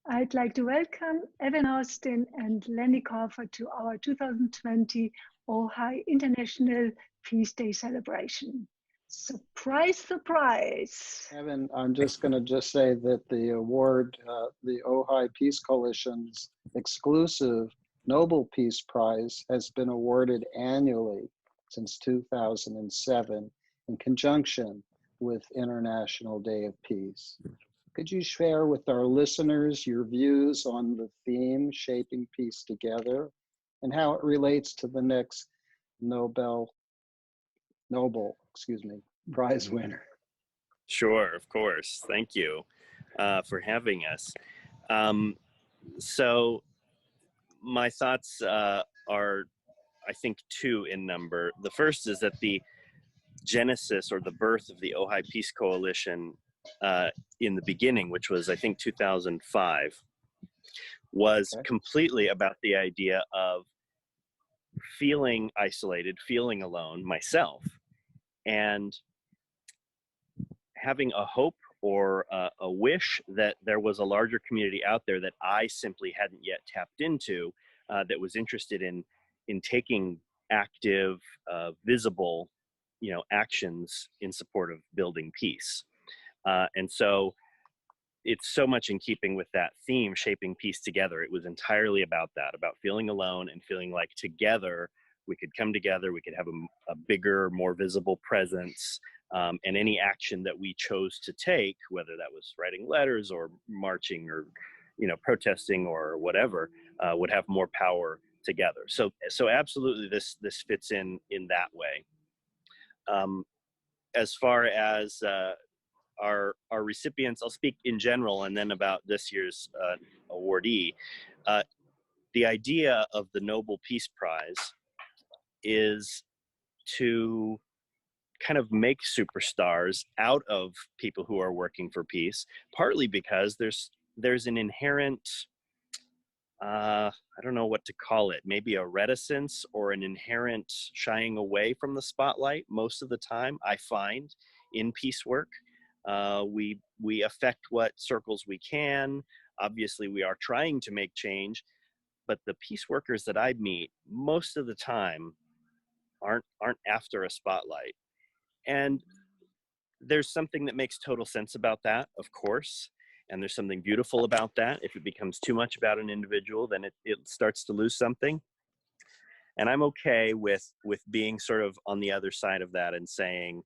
I'd like to welcome Evan Austin and Lanny Kaufer to our 2020 Ojai International Peace Day celebration. Surprise, surprise. Evan, I'm just going to say that the award, the Ojai Peace Coalition's exclusive Nobel Peace Prize has been awarded annually since 2007 in conjunction with International Day of Peace. Could you share with our listeners your views on the theme, Shaping Peace Together, and how it relates to the next Nobel Prize winner? Sure, of course. Thank you for having us. So my thoughts are, I think, two in number. The first is that the genesis or the birth of the Ojai Peace Coalition in the beginning, which was, I think, 2005, was completely about the idea of feeling isolated, feeling alone myself, and having a hope or a wish that there was a larger community out there that I simply hadn't yet tapped into, that was interested in taking active, visible, actions in support of building peace. And so it's so much in keeping with that theme, Shaping Peace Together. It was entirely about that, about feeling alone and feeling like together we could come together, we could have a bigger, more visible presence, and any action that we chose to take, whether that was writing letters or marching or, protesting or whatever, would have more power together. So absolutely, this fits in that way. As far as our recipients, I'll speak in general, and then about this year's awardee. The idea of the Nobel Peace Prize is to kind of make superstars out of people who are working for peace, partly because there's an inherent, I don't know what to call it, maybe a reticence or an inherent shying away from the spotlight most of the time, I find, in peace work. We affect what circles we can. Obviously, we are trying to make change, but the peace workers that I meet most of the time aren't after a spotlight. And there's something that makes total sense about that, of course. And there's something beautiful about that. If it becomes too much about an individual, then it starts to lose something. And I'm okay with being sort of on the other side of that and saying,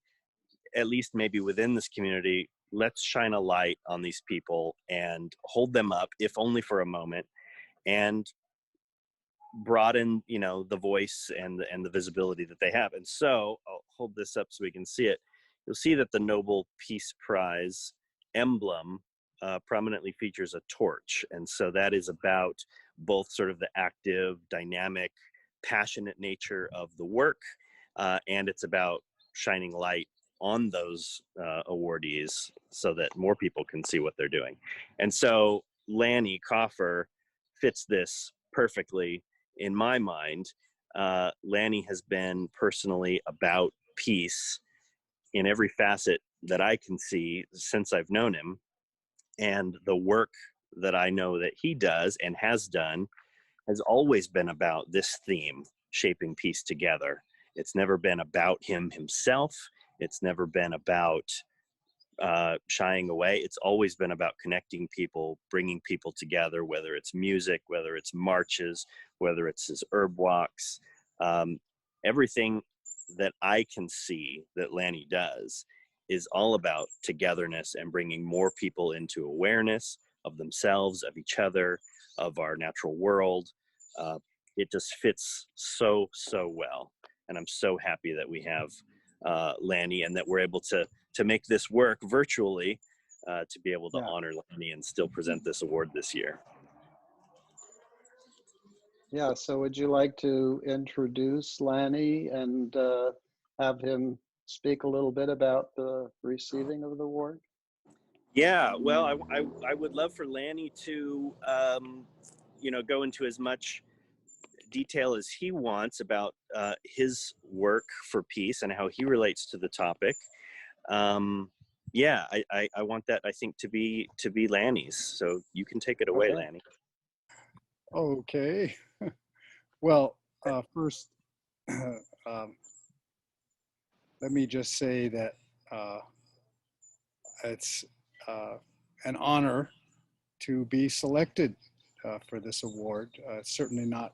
at least maybe within this community, let's shine a light on these people and hold them up, if only for a moment, and broaden, the voice and the visibility that they have. And so I'll hold this up so we can see it. You'll see that the Nobel Peace Prize emblem prominently features a torch. And so that is about both sort of the active, dynamic, passionate nature of the work, and it's about shining light on those awardees so that more people can see what they're doing. And so Lanny Kaufer fits this perfectly in my mind. Lanny has been personally about peace in every facet that I can see since I've known him. And the work that I know that he does and has done has always been about this theme, shaping peace together. It's never been about him himself. It's never been about shying away. It's always been about connecting people, bringing people together, whether it's music, whether it's marches, whether it's his herb walks. Everything that I can see that Lanny does is all about togetherness and bringing more people into awareness of themselves, of each other, of our natural world. It just fits so well. And I'm so happy that we have Lanny and that we're able to make this work virtually to be able to honor Lanny and still present this award this year. Yeah, so would you like to introduce Lanny and have him speak a little bit about the receiving of the award? Yeah, well, I would love for Lanny to, go into as much detail as he wants about his work for peace and how he relates to the topic. yeah, I want that, I think, to be Lanny's. So you can take it away, Okay. Lanny. Okay. Well, first, let me just say that it's an honor to be selected for this award. It's certainly not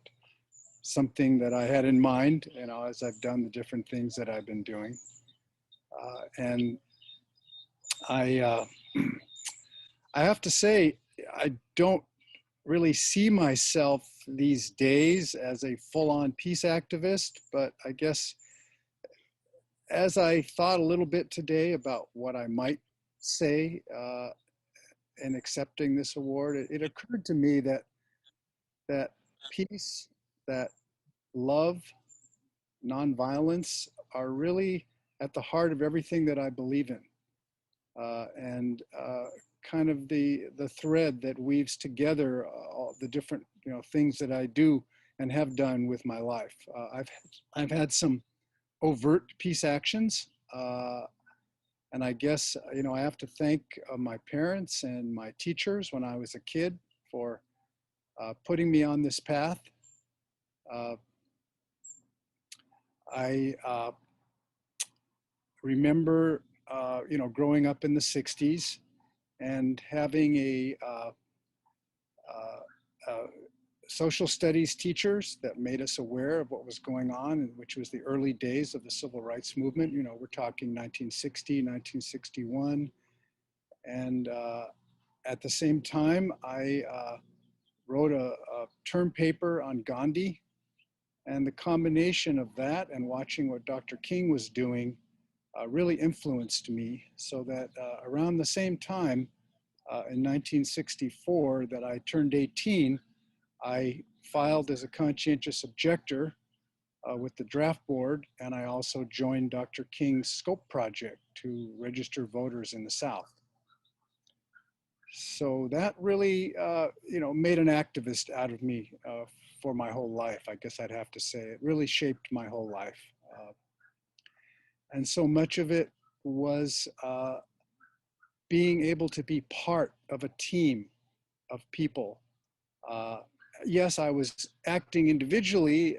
something that I had in mind, as I've done the different things that I've been doing. And I, I have to say, I don't really see myself these days as a full-on peace activist, but I guess as I thought a little bit today about what I might say in accepting this award, it occurred to me that peace, that love, nonviolence are really at the heart of everything that I believe in, and kind of the thread that weaves together all the different things that I do and have done with my life. I've had some overt peace actions, and I guess I have to thank my parents and my teachers when I was a kid for putting me on this path. I remember, growing up in the 60s and having a social studies teachers that made us aware of what was going on, which was the early days of the civil rights movement. We're talking 1960, 1961. And at the same time, I wrote a term paper on Gandhi. And the combination of that and watching what Dr. King was doing really influenced me, so that around the same time, in 1964, that I turned 18, I filed as a conscientious objector with the draft board, and I also joined Dr. King's SCOPE project to register voters in the South. So that really, made an activist out of me for my whole life. I guess I'd have to say it really shaped my whole life. And so much of it was being able to be part of a team of people. Yes, I was acting individually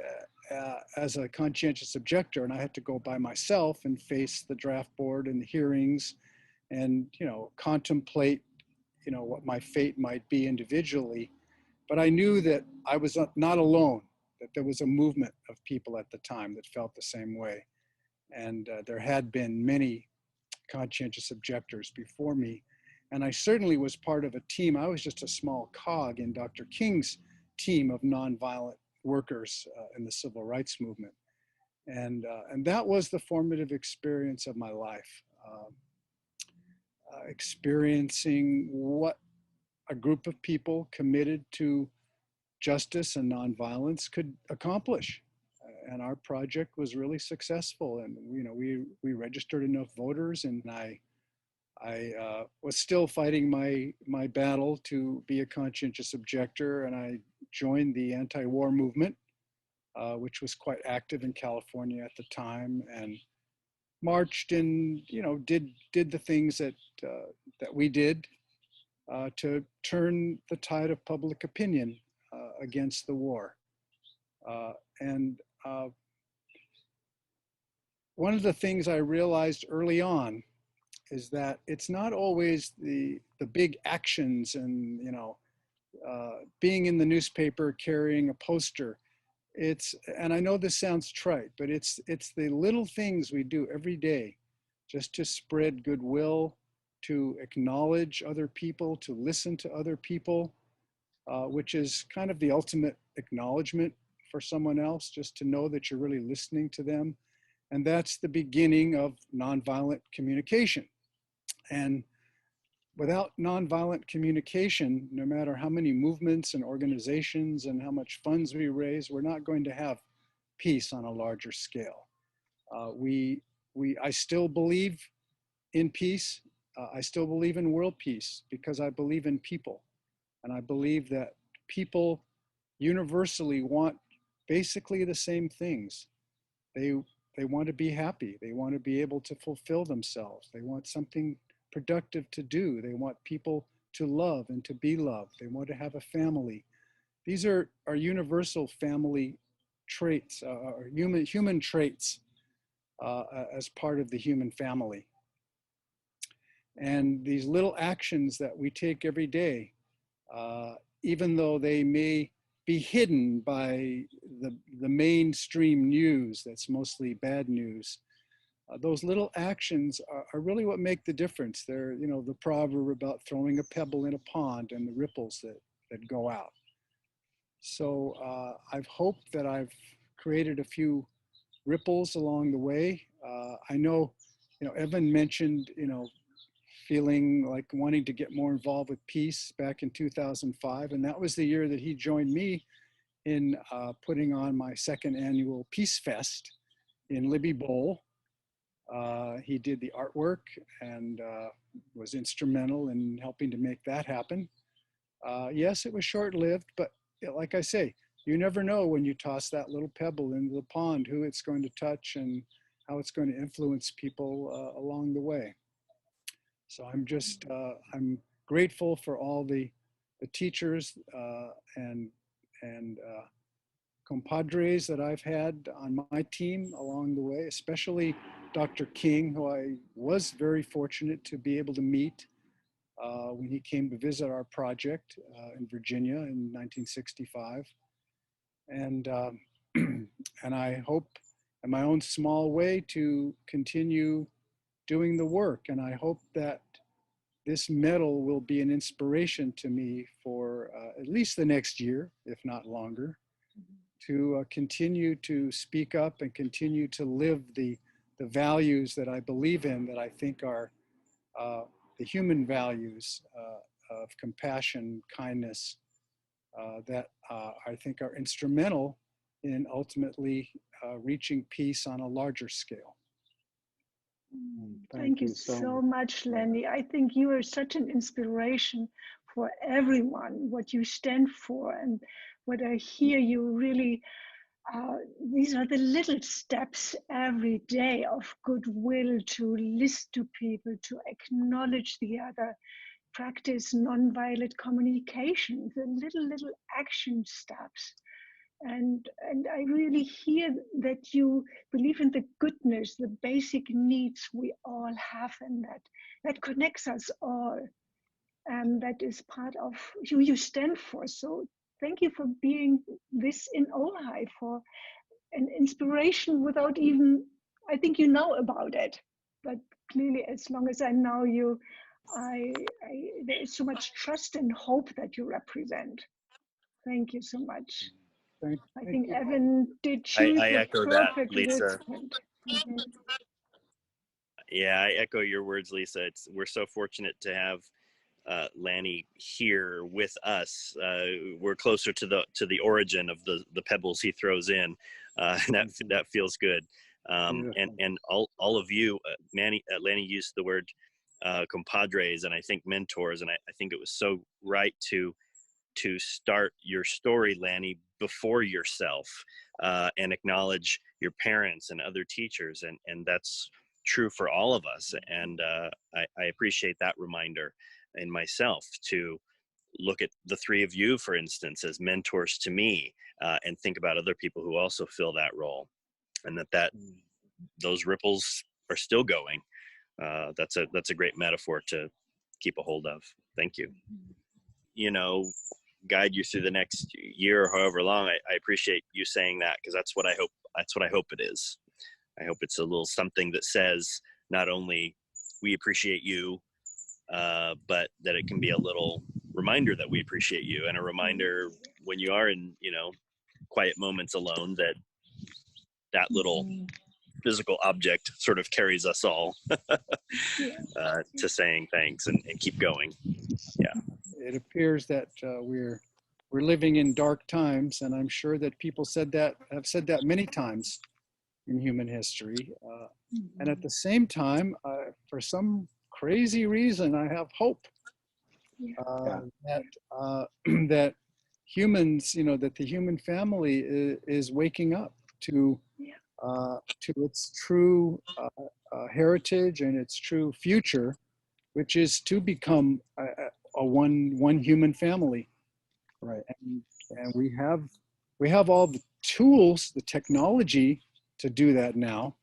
as a conscientious objector, and I had to go by myself and face the draft board and the hearings and, contemplate, what my fate might be individually. But I knew that I was not alone, that there was a movement of people at the time that felt the same way. And there had been many conscientious objectors before me. And I certainly was part of a team. I was just a small cog in Dr. King's team of nonviolent workers in the civil rights movement. And that was the formative experience of my life, experiencing what a group of people committed to justice and nonviolence could accomplish. And our project was really successful. And we registered enough voters, and I was still fighting my battle to be a conscientious objector, and I joined the anti-war movement, which was quite active in California at the time, and marched and did the things that we did to turn the tide of public opinion against the war. And one of the things I realized early on is that it's not always the big actions and being in the newspaper carrying a poster. And I know this sounds trite, but it's the little things we do every day just to spread goodwill, to acknowledge other people, to listen to other people, which is kind of the ultimate acknowledgement for someone else, just to know that you're really listening to them. And that's the beginning of nonviolent communication. And without nonviolent communication, no matter how many movements and organizations and how much funds we raise, we're not going to have peace on a larger scale. I still believe in peace. I still believe in world peace because I believe in people. And I believe that people universally want basically the same things. They want to be happy. They want to be able to fulfill themselves. They want something productive to do. They want people to love and to be loved. They want to have a family. These are universal family traits, or human traits as part of the human family. And these little actions that we take every day, even though they may be hidden by the mainstream news that's mostly bad news, those little actions are really what make the difference. They're, you know, the proverb about throwing a pebble in a pond and the ripples that go out. So I've hoped that I've created a few ripples along the way. I know, you know, Evan mentioned, you know, feeling like wanting to get more involved with peace back in 2005. And that was the year that he joined me in putting on my second annual Peace Fest in Libby Bowl. He did the artwork and was instrumental in helping to make that happen. Yes, it was short-lived, but like I say, you never know when you toss that little pebble into the pond, who it's going to touch and how it's going to influence people along the way. So I'm grateful for all the teachers and compadres that I've had on my team along the way, especially Dr. King, who I was very fortunate to be able to meet when he came to visit our project in Virginia in 1965. And, and I hope in my own small way to continue doing the work. And I hope that this medal will be an inspiration to me for at least the next year, if not longer, to continue to speak up and continue to live the values that I believe in, that I think are the human values of compassion, kindness, that I think are instrumental in ultimately reaching peace on a larger scale. Thank you so much, Lanny. I think you are such an inspiration for everyone, what you stand for. And what I hear you really, these are the little steps every day of goodwill, to listen to people, to acknowledge the other, practice nonviolent communication, the little action steps. And I really hear that you believe in the goodness, the basic needs we all have, and that connects us all. And that is part of who you stand for. So thank you for being this in Ojai, for an inspiration without even, I think you know about it. But clearly, as long as I know you, there is so much trust and hope that you represent. Thank you so much. I think Evan did choose I the echo that, perfect Lisa. recipient. Mm-hmm. Yeah, I echo your words, Lisa. We're so fortunate to have Lanny here with us. We're closer to the origin of the pebbles he throws in, and that feels good. And all of you, Lanny used the word compadres, and I think mentors, and I think it was so right to start your story, Lanny, before yourself, and acknowledge your parents and other teachers, and that's true for all of us. And I appreciate that reminder in myself to look at the three of you, for instance, as mentors to me, and think about other people who also fill that role, and that those ripples are still going. That's a great metaphor to keep a hold of. Thank you. You know, guide you through the next year or however long. I appreciate you saying that, because that's what I hope it is. I hope it's a little something that says not only we appreciate you, but that it can be a little reminder that we appreciate you, and a reminder when you are in, quiet moments alone, that little physical object sort of carries us all to saying thanks and keep going. Yeah. It appears that we're living in dark times, and I'm sure that people have said that many times in human history. And at the same time, for some crazy reason, I have hope that humans, that the human family is waking up to its true heritage and its true future, which is to become a one human family. Right. And we have all the tools, the technology to do that now.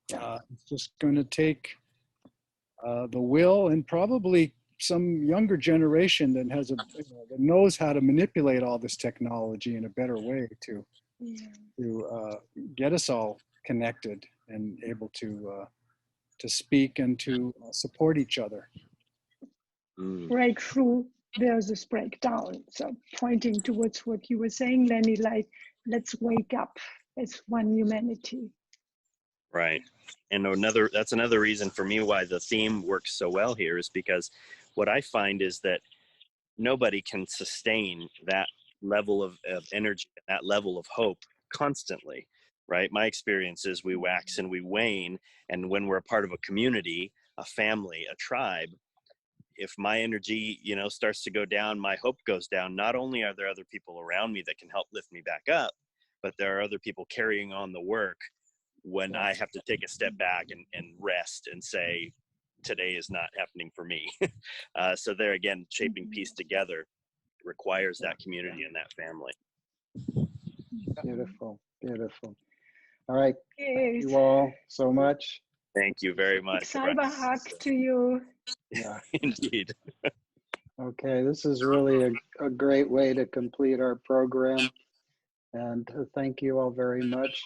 It's just going to take the will and probably some younger generation that has that knows how to manipulate all this technology in a better way to get us all connected and able to speak and to support each other. Breakthrough versus breakdown. So pointing towards what you were saying, Lenny, like, let's wake up as one humanity. Right. And that's another reason for me why the theme works so well here, is because what I find is that nobody can sustain that level of energy, that level of hope constantly, right? My experience is we wax and we wane. And when we're a part of a community, a family, a tribe, if my energy, starts to go down, my hope goes down. Not only are there other people around me that can help lift me back up, but there are other people carrying on the work when I have to take a step back and rest and say, today is not happening for me. So there again, shaping peace together requires that community and that family. Beautiful, beautiful. All right, Yes. thank you all so much. Thank you very much. Cyber hug to you. Yeah. Indeed. Okay, this is really a great way to complete our program. And thank you all very much.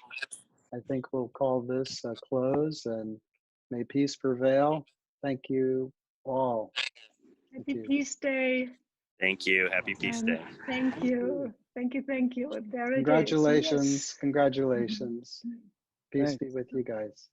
I think we'll call this a close, and may peace prevail. Thank you all. Happy Peace Day. Thank you. Happy Peace Day. Thank you. Thank you. Thank you. There Congratulations. it is. Yes. Congratulations. Peace Thanks. be with you guys.